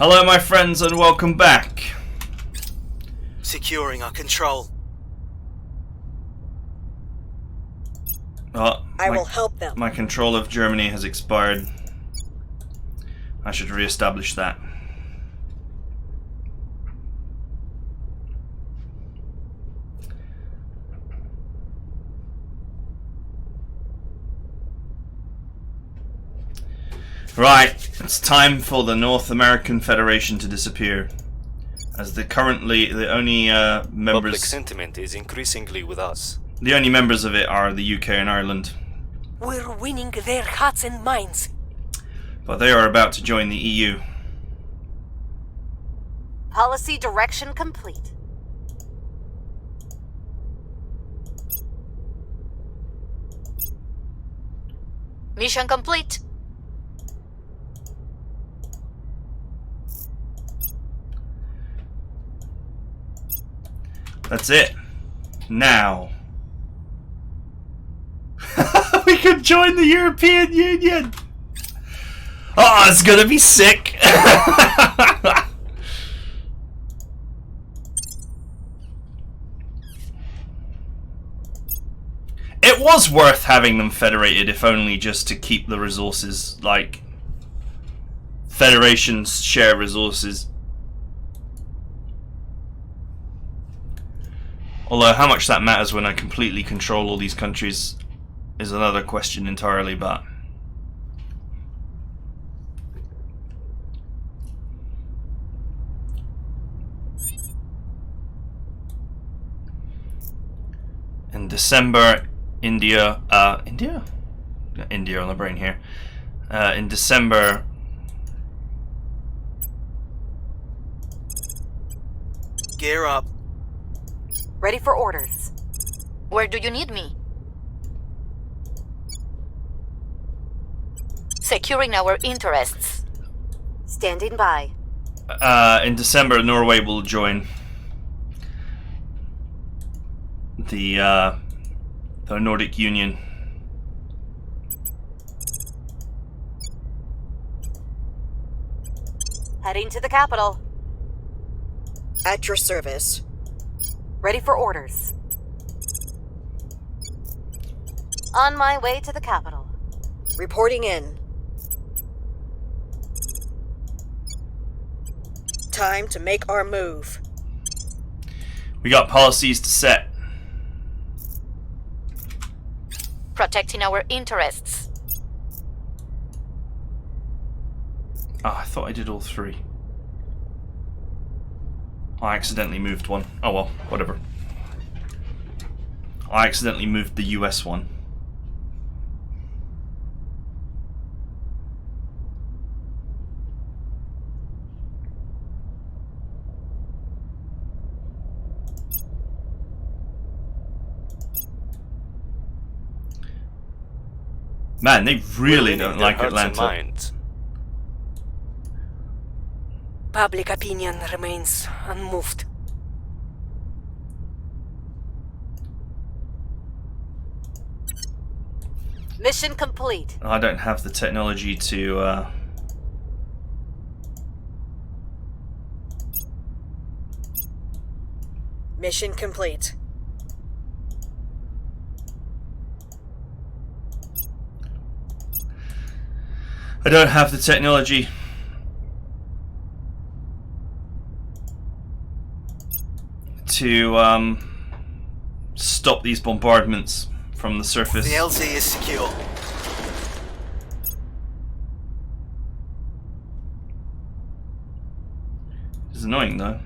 Hello my friends and welcome back. Securing our control. I will help them. My control of Germany has expired. I should re-establish that. Right, it's time for the North American Federation to disappear. As currently the only members... Public sentiment is increasingly with us. The only members of it are the UK and Ireland. We're winning their hearts and minds. But they are about to join the EU. Policy direction complete. Mission complete. That's it. Now. We can join the European Union! Oh, it's gonna be sick! It was worth having them federated, if only just to keep the resources, like... Federations share resources. Although how much that matters when I completely control all these countries is another question entirely, but... In December, India on the brain here. In December... Gear up. Ready for orders. Where do you need me? Securing our interests. Standing by. In December, Norway will join the Nordic Union. Heading to the capital. At your service. Ready for orders. On my way to the capital. Reporting in. Time to make our move. We got policies to set. Protecting our interests. Oh, I thought I did all three. I accidentally moved one. Oh well, whatever. I accidentally moved the US one. Man, they really don't like Atlanta. Public opinion remains unmoved. Mission complete. I don't have the technology to... Mission complete. I don't have the technology to stop these bombardments from the surface. The LZ is secure. It's annoying though.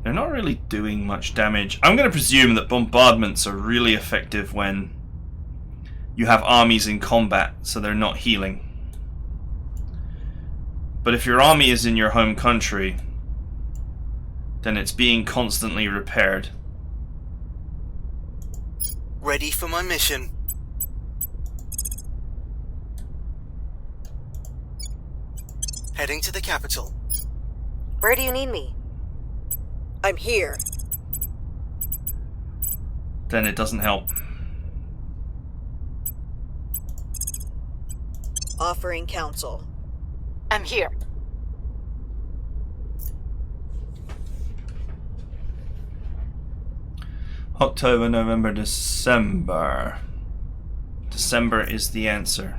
They're not really doing much damage. I'm going to presume that bombardments are really effective when you have armies in combat, so they're not healing. But if your army is in your home country, then it's being constantly repaired. Ready for my mission. Heading to the capital. Where do you need me? I'm here. then it doesn't help. Offering counsel. I'm here. October, November, December. December is the answer.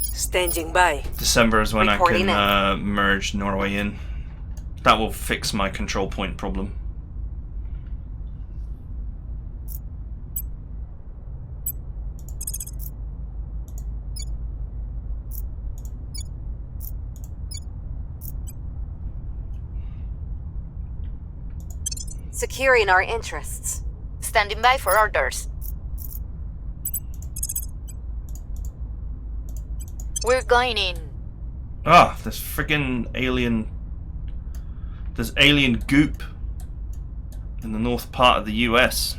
Standing by. December is when Reporting I can merge Norway in. That will fix my control point problem. Securing our interests. Standing by for orders. We're going in. Ah, this friggin' alien... There's alien goop in the north part of the US.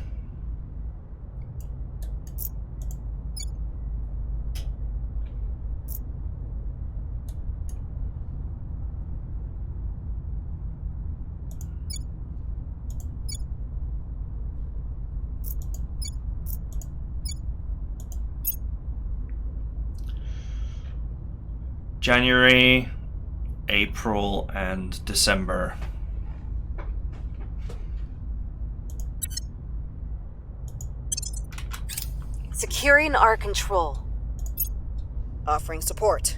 January, April, and December. Securing our control. Offering support.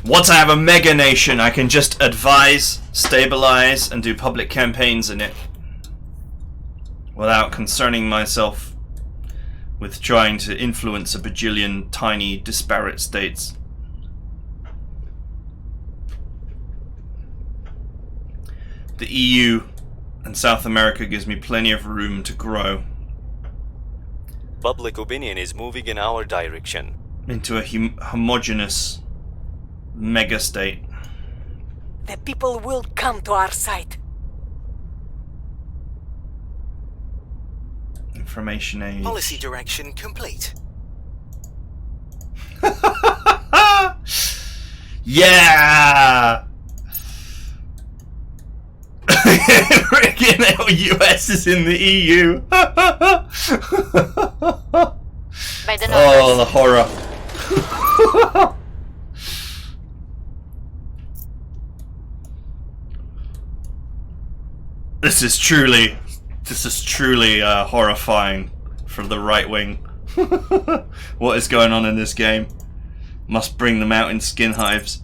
Once I have a mega nation, I can just advise, stabilize, and do public campaigns in it without concerning myself with trying to influence a bajillion tiny, disparate states. The EU and South America gives me plenty of room to grow Public opinion is moving in our direction. into a homogeneous mega-state. The people will come to our side. Information age. Policy direction complete. Yeah! Freaking US is in the EU. By the Oh, the numbers. horror. This is truly horrifying for the right wing. What is going on in this game? Must bring them out in skin hives.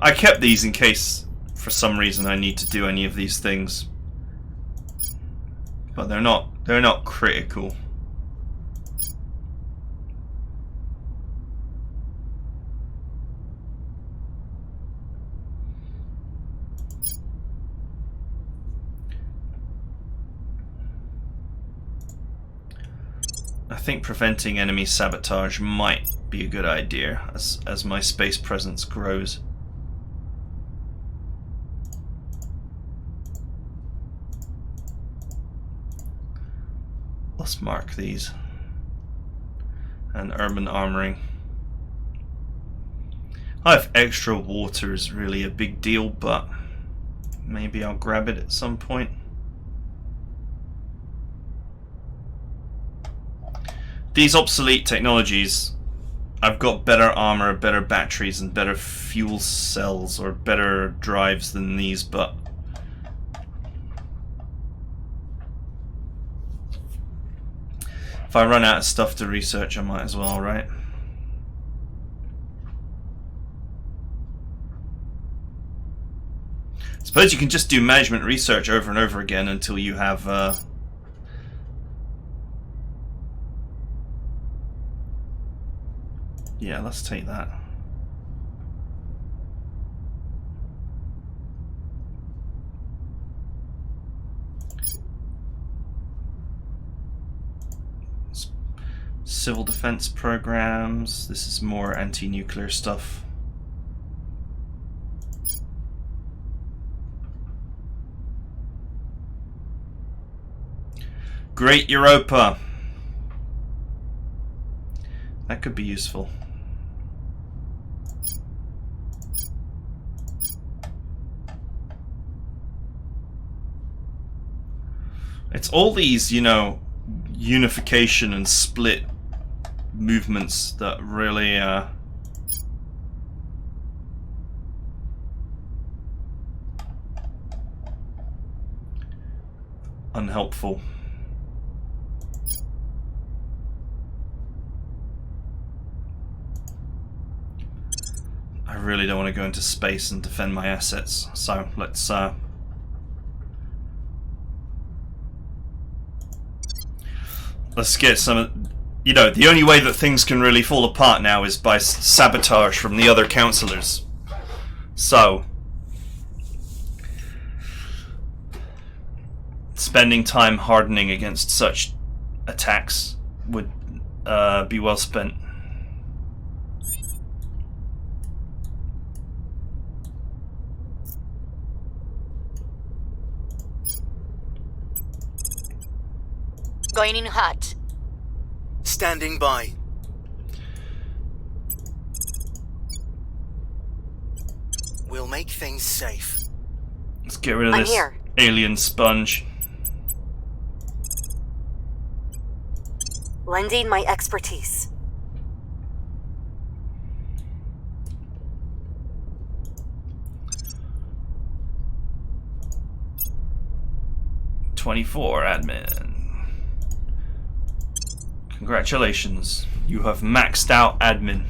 I kept these in case for some reason I need to do any of these things, but they're not critical. I think preventing enemy sabotage might be a good idea as my space presence grows. Let's mark these. And urban armoring. I have extra water is really a big deal, but maybe I'll grab it at some point. These obsolete technologies, I've got better armor, better batteries, and better fuel cells, or better drives than these, but if I run out of stuff to research, I might as well, right? I suppose you can just do management research over and over again until you have yeah, let's take that. Civil defense programs. This is more anti-nuclear stuff. Great Europa. That could be useful. It's all these, you know, unification and split movements that really unhelpful. I really don't want to go into space and defend my assets, so let's get some. You know, the only way that things can really fall apart now is by sabotage from the other councillors. So, spending time hardening against such attacks would be well spent. Going in hot. Standing by. We'll make things safe. Let's get rid of I'm this here. alien sponge. Lending my expertise. "24, admin. Congratulations, you have maxed out admin."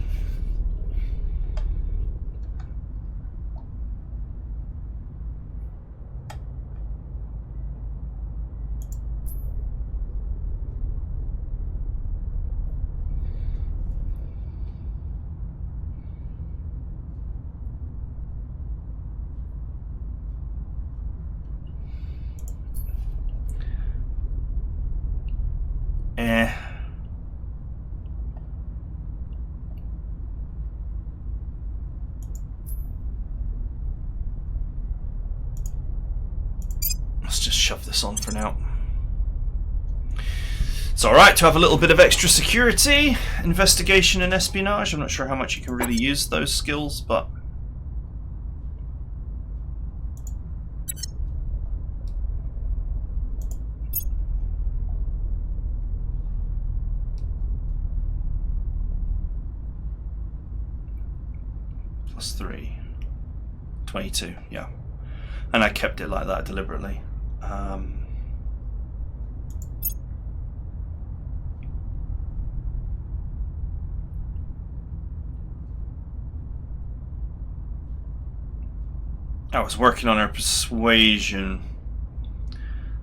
Let's just shove this on for now. It's alright to have a little bit of extra security, investigation and espionage. I'm not sure how much you can really use those skills, but +3. 22, yeah. And I kept it like that deliberately. I was working on our persuasion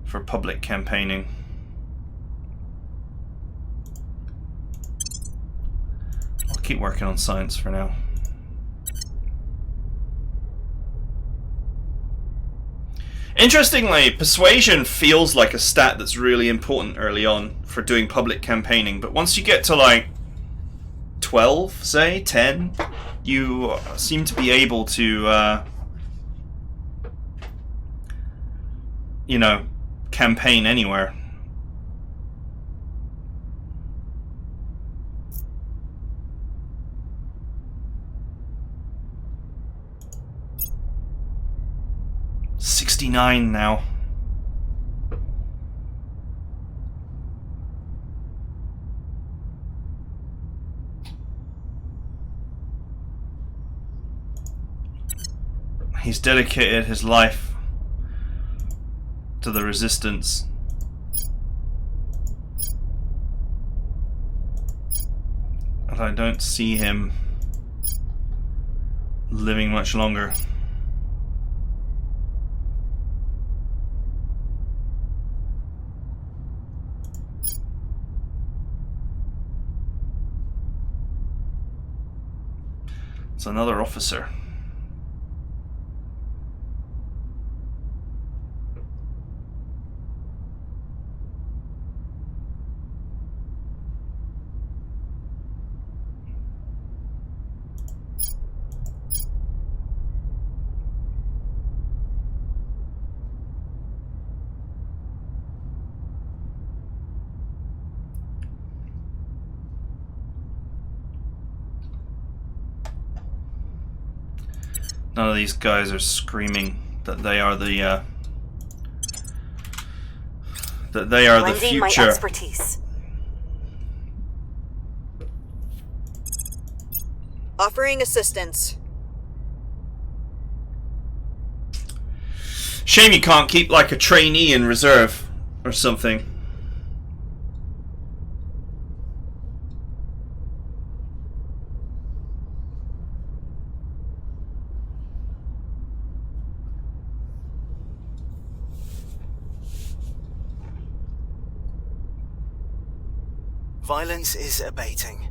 for public campaigning. I'll keep working on science for now. Interestingly, persuasion feels like a stat that's really important early on for doing public campaigning, but once you get to like 12, say, 10, you seem to be able to, you know, campaign anywhere. $69 now. He's dedicated his life to the resistance. And I don't see him living much longer. It's another officer. None of these guys are screaming that they are the Lending my future. expertise. Offering assistance. Shame you can't keep like a trainee in reserve or something. Violence is abating.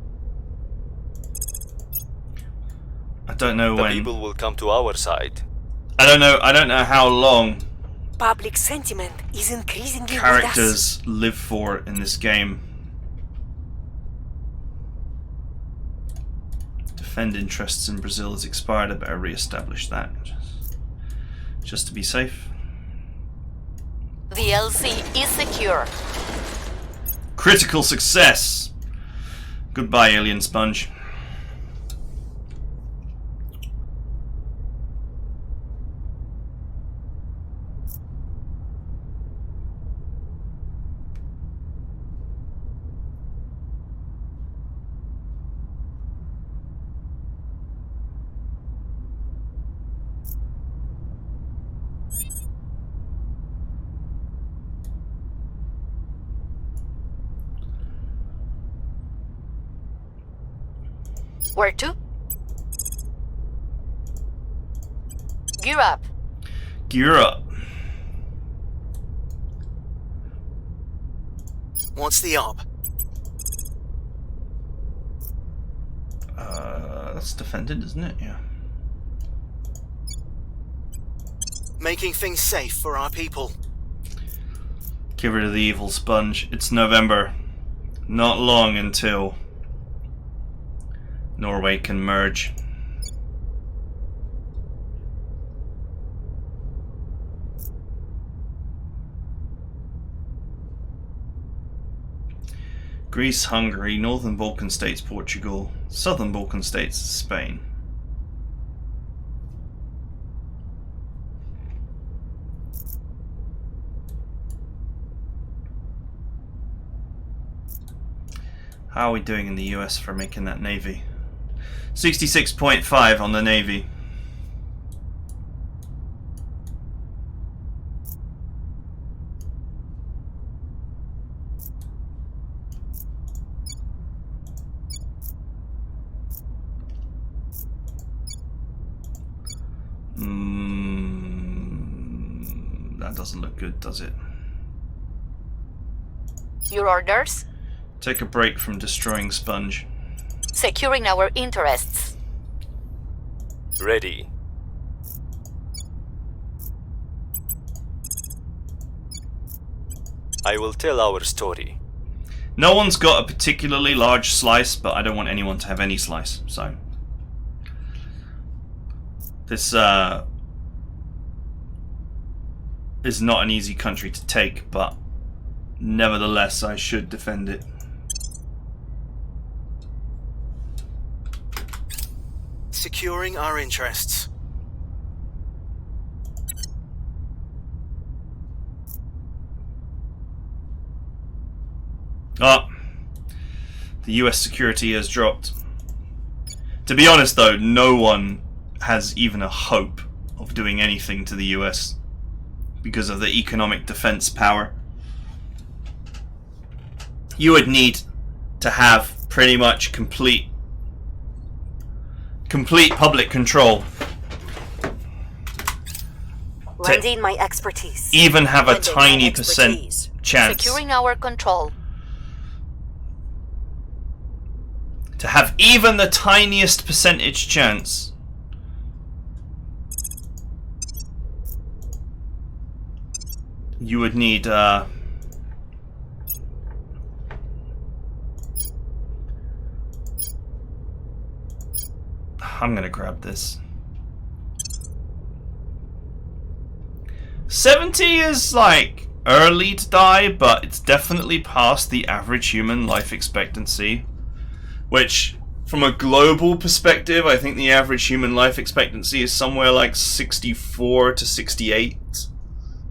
I don't know The when. people will come to our side. I don't know how long Public sentiment is increasingly with us. characters live for in this game. Defend interests in Brazil has expired. I better re-establish that. Just to be safe. The LC is secure. Critical success! Goodbye, alien sponge. Where to? Gear up. Gear up. What's the op? That's defended, isn't it? Yeah. Making things safe for our people. Get rid of the evil sponge. It's November. Not long until Norway can merge. Greece, Hungary, Northern Balkan states, Portugal, Southern Balkan states, Spain. How are we doing in the US for making that navy? 66.5 on the navy. That doesn't look good, does it? Your orders? Take a break from destroying sponge. Securing our interests. Ready. I will tell our story. No one's got a particularly large slice, but I don't want anyone to have any slice, so. This is not an easy country to take, but nevertheless I should defend it. Securing our interests. Ah, the US security has dropped. To be honest though, no one has even a hope of doing anything to the US because of the economic defense power. You would need to have pretty much complete public control Lending my expertise. even have a Lending my tiny expertise. percent chance Securing our control. to have even the tiniest percentage chance. You would need I'm gonna grab this. 70 is like early to die, but it's definitely past the average human life expectancy, which from a global perspective, I think the average human life expectancy is somewhere like 64 to 68,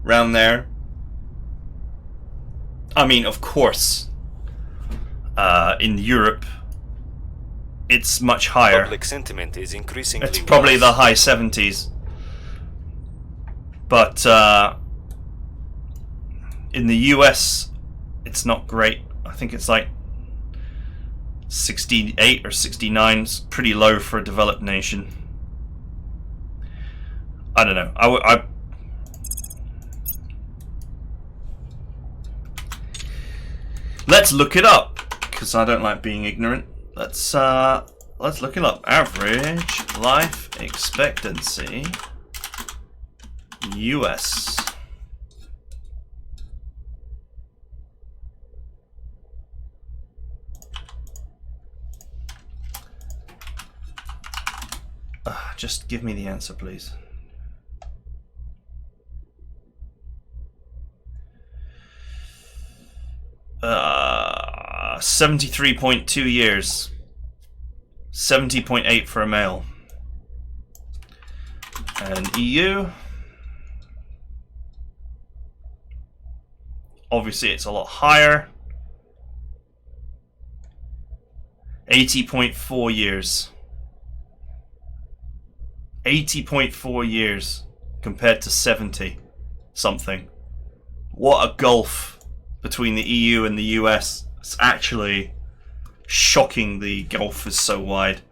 around there. I mean, of course, in Europe, it's much higher. Public sentiment is increasingly It's probably worse. the high 70s. But in the US, it's not great. I think it's like 68 or 69. It's pretty low for a developed nation. I don't know. Let's look it up, because I don't like being ignorant. Let's look it up. Average life expectancy, US. Just give me the answer, please. Uh, 73.2 years. 70.8 for a male. And EU. Obviously, it's a lot higher. 80.4 years. 80.4 years compared to 70 something. What a gulf between the EU and the US. It's actually shocking, the gulf is so wide.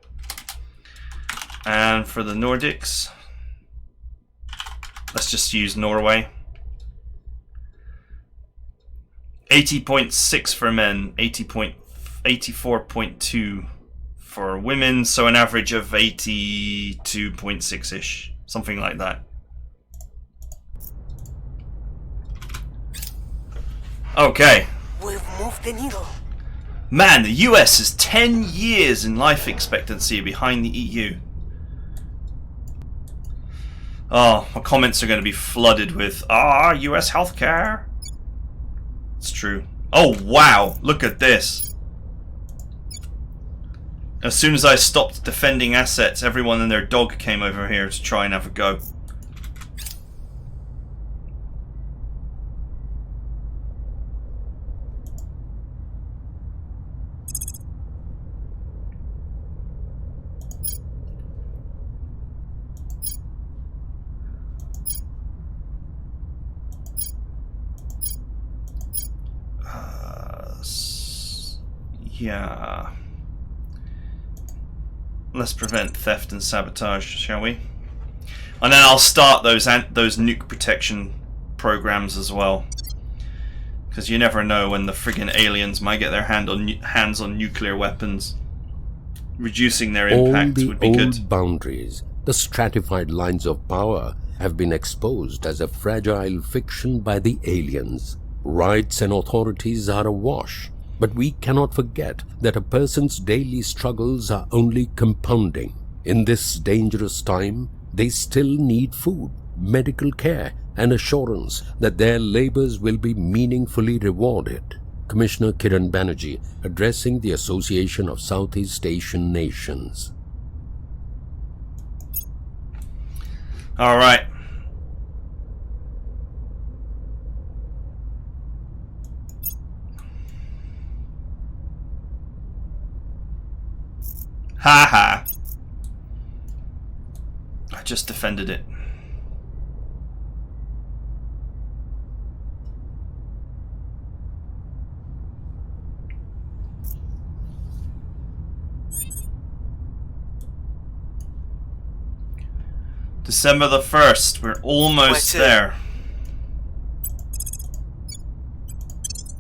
And for the Nordics, let's just use Norway. 80.6 for men, 84.2 for women, so an average of 82.6-ish, something like that. Okay. We've moved the needle. Man, the US is 10 years in life expectancy behind the EU. Oh, my comments are going to be flooded with, US healthcare. It's true. Oh, wow, look at this. As soon as I stopped defending assets, everyone and their dog came over here to try and have a go. Yeah. Let's prevent theft and sabotage, shall we? And then I'll start those nuke protection programs as well, because you never know when the friggin' aliens might get their hands on nuclear weapons. Reducing their impact would be good. All the old boundaries, the stratified lines of power, have been exposed as a fragile fiction by the aliens. Rights and authorities are awash. But we cannot forget that a person's daily struggles are only compounding. In this dangerous time, they still need food, medical care, and assurance that their labors will be meaningfully rewarded. Commissioner Kiran Banerjee, addressing the Association of Southeast Asian Nations. All right. Haha. I just defended it. December the 1st. We're almost there.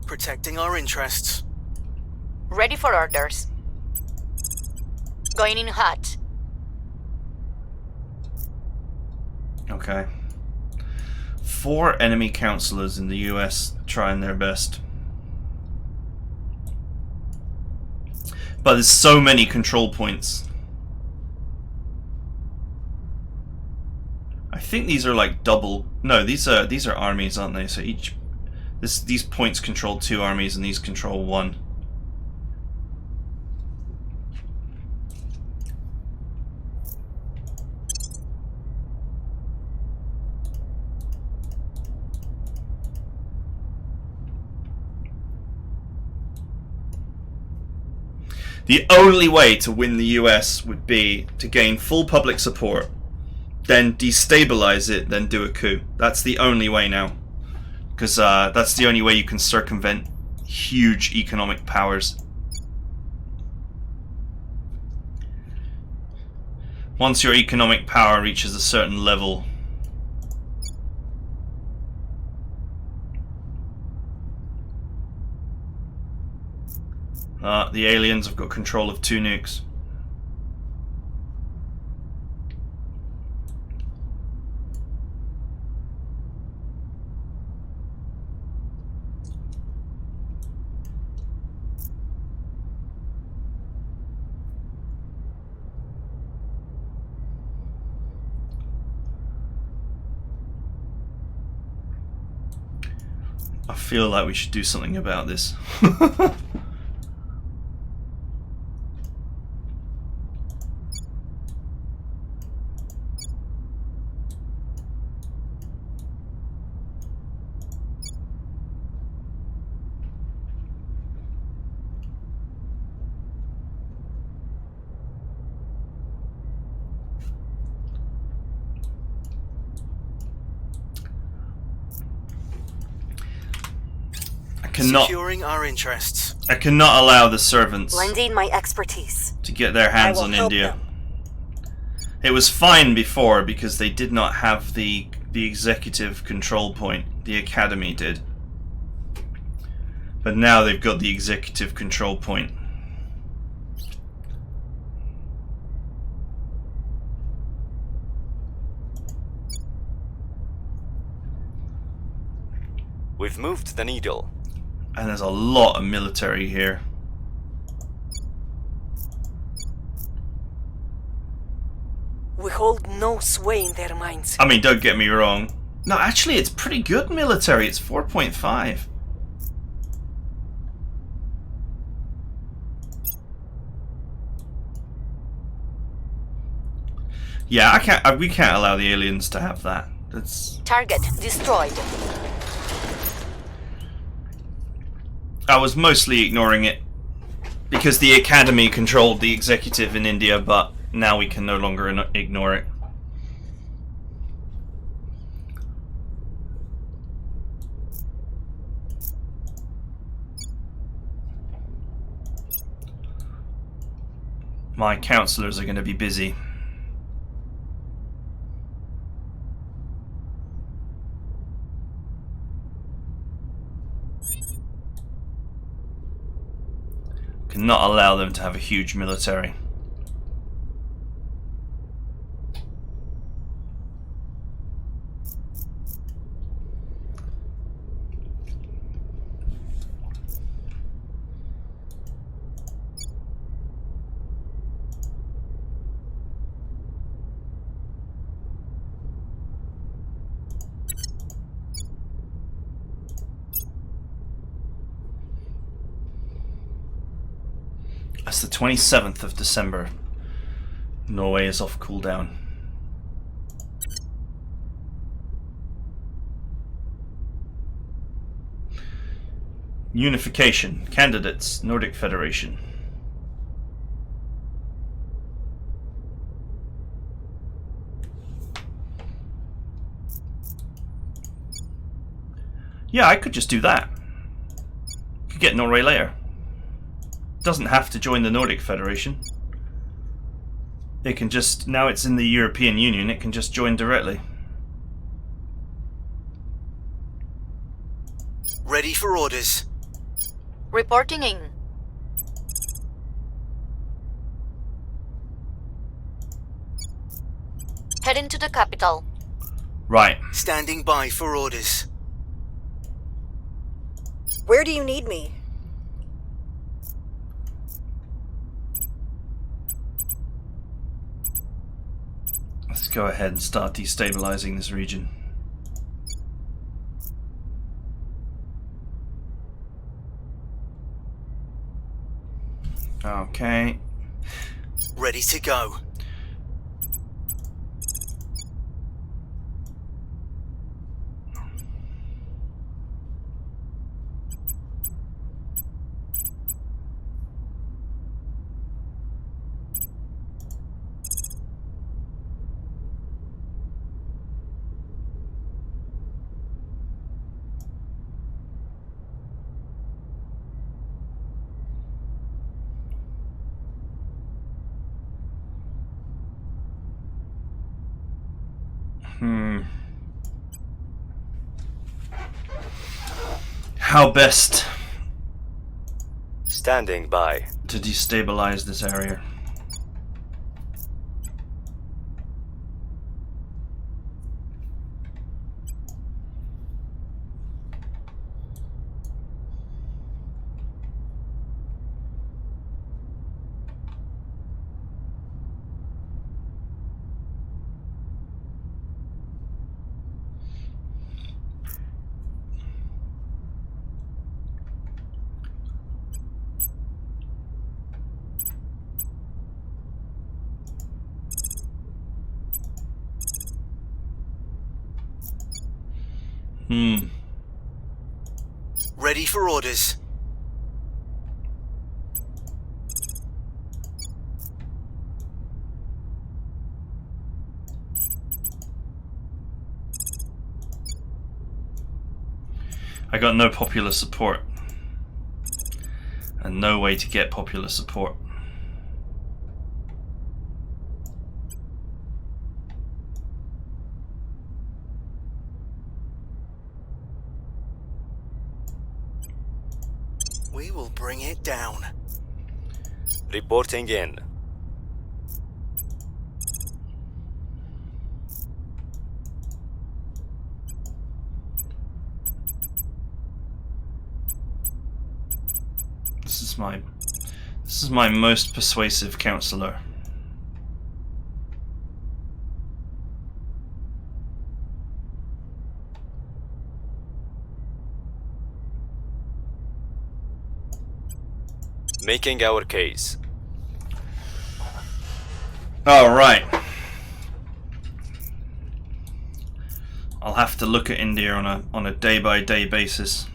Protecting our interests. Ready for orders. Going in hot. Okay. 4 enemy counselors in the US trying their best. But there's so many control points. I think these are like double. No, these are armies, aren't they? So these points control 2 armies and these control 1. The only way to win the US would be to gain full public support, then destabilize it, then do a coup. That's the only way now. Because that's the only way you can circumvent huge economic powers. Once your economic power reaches a certain level, the aliens have got control of 2 nukes. I feel like we should do something about this. Securing our interests. I cannot allow the servants Lending my expertise. to get their hands I will on help India. them. It was fine before because they did not have the executive control point. The academy did. But now they've got the executive control point. We've moved the needle. And there's a lot of military here. We hold no sway in their minds. I mean, don't get me wrong. No, actually, it's pretty good military. It's 4.5. Yeah, I can't. We can't allow the aliens to have that. That's. Target destroyed. I was mostly ignoring it because the academy controlled the executive in India, but now we can no longer ignore it. My counselors are going to be busy. Cannot allow them to have a huge military. That's the 27th of December. Norway is off cooldown. Unification. Candidates. Nordic Federation. Yeah, I could just do that. Could get Norway later. Doesn't have to join the Nordic Federation. It can just, now it's in the European Union, it can just join directly. Ready for orders. Reporting in. Heading to the capital. Right. Standing by for orders. Where do you need me? Let's go ahead and start destabilizing this region. Okay. Ready to go. How best Standing by. to destabilize this area? Ready for orders. I got no popular support. And no way to get popular support. We will bring it down. Reporting in. This is my most persuasive counselor. Making our case. All right. I'll have to look at India on a day-by-day basis.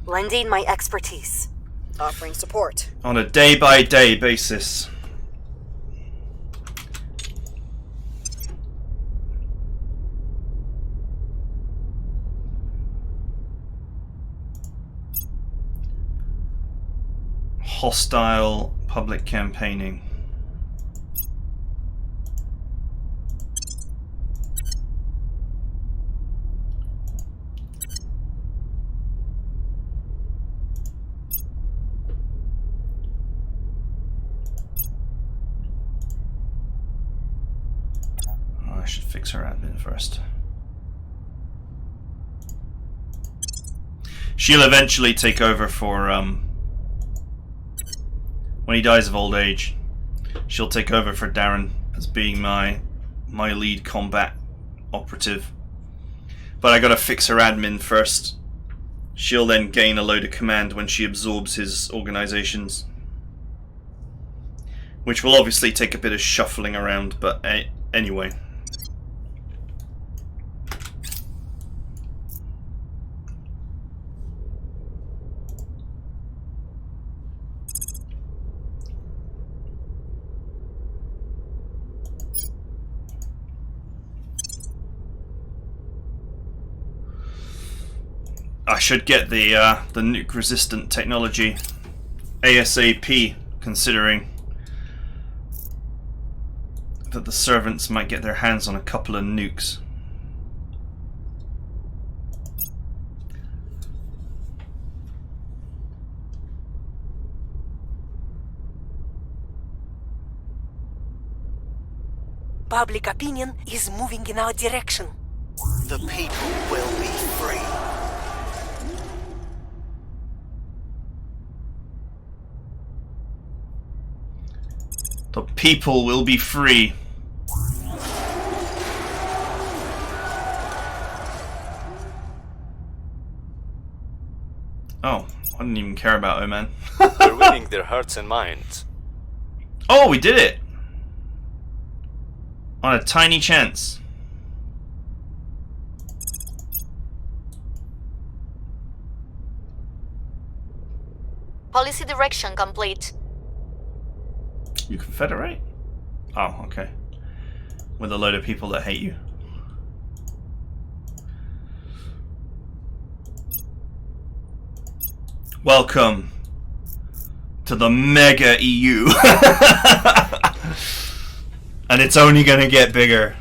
Lending my expertise. Offering support. On a day-by-day basis. Hostile public campaigning. Oh, I should fix her admin first. She'll eventually take over for when he dies of old age. She'll take over for Darren as being my lead combat operative. But I gotta fix her admin first. She'll then gain a load of command when she absorbs his organizations. Which will obviously take a bit of shuffling around, but anyway. I should get the nuke-resistant technology ASAP, considering that the servants might get their hands on a couple of nukes. Public opinion is moving in our direction. The people will be free. The people will be free. Oh, I didn't even care about Oman. We're winning their hearts and minds. Oh, we did it! On a tiny chance. Policy direction complete. You confederate? Oh, okay. With a load of people that hate you. Welcome to the mega EU. And it's only going to get bigger.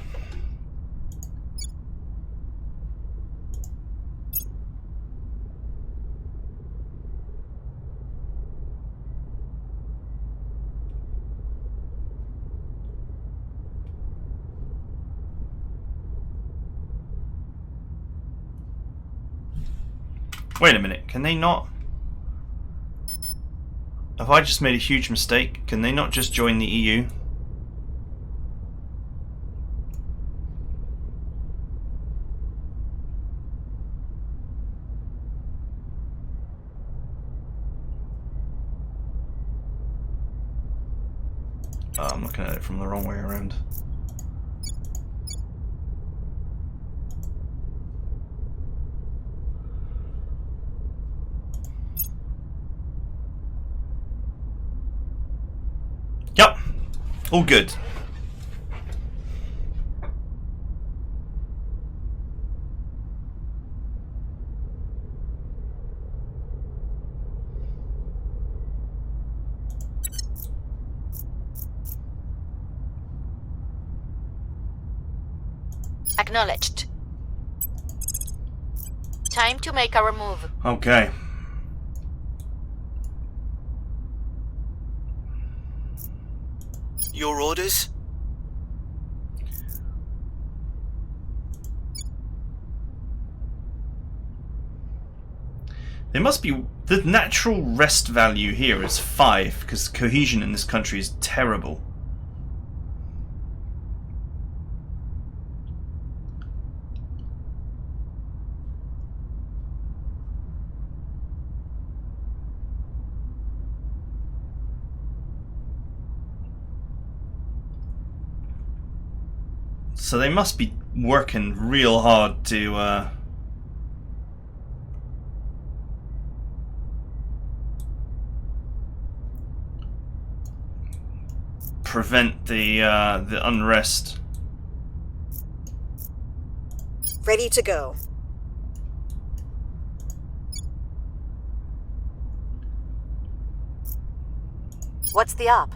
Wait a minute, can they not? Have I just made a huge mistake? Can they not just join the EU? Oh, I'm looking at it from the wrong way around. Yep, all good. Acknowledged. Time to make our move. Okay. Your orders? There must be... The natural rest value here is 5, because cohesion in this country is terrible. So they must be working real hard to prevent the unrest. Ready to go. What's the op?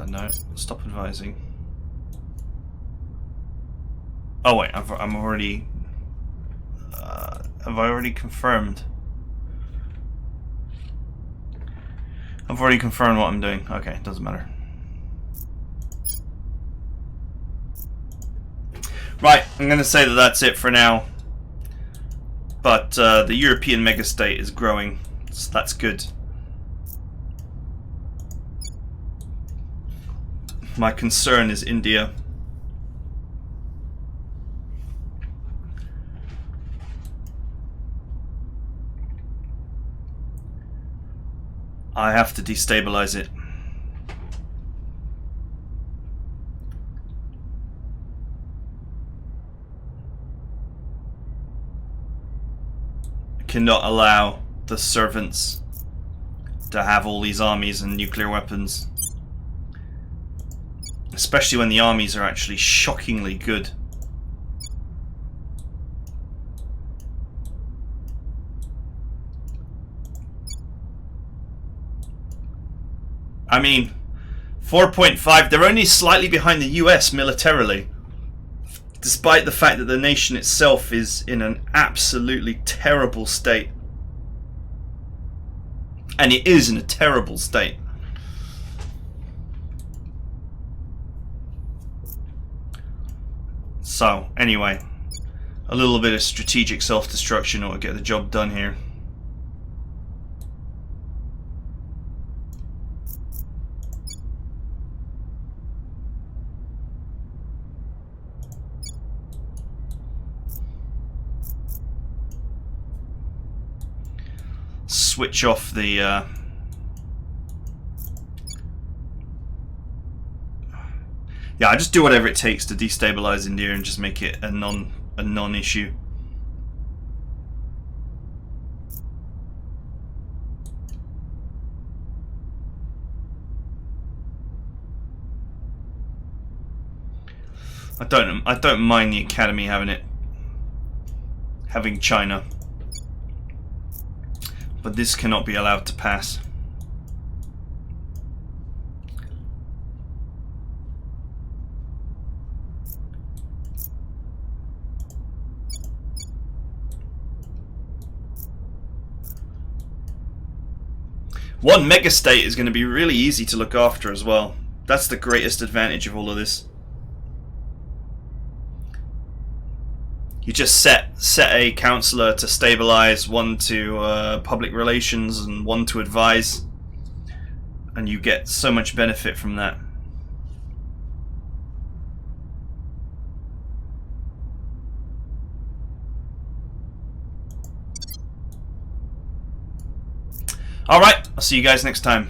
No, stop advising. Oh wait, I'm already. Have I already confirmed? I've already confirmed what I'm doing. Okay, doesn't matter. Right, I'm going to say that that's it for now. But the European megastate is growing, so that's good. My concern is India. I have to destabilize it. I cannot allow the servants to have all these armies and nuclear weapons. Especially when the armies are actually shockingly good. I mean, 4.5, they're only slightly behind the US militarily. Despite the fact that the nation itself is in an absolutely terrible state. And it is in a terrible state. So, anyway, a little bit of strategic self-destruction ought to get the job done here. Switch off the yeah, I just do whatever it takes to destabilize India and just make it a non-issue. I don't mind the Academy having China. But this cannot be allowed to pass. One megastate is going to be really easy to look after as well. That's the greatest advantage of all of this. You just set a counselor to stabilize, one to public relations, and one to advise, and you get so much benefit from that. Alright, I'll see you guys next time.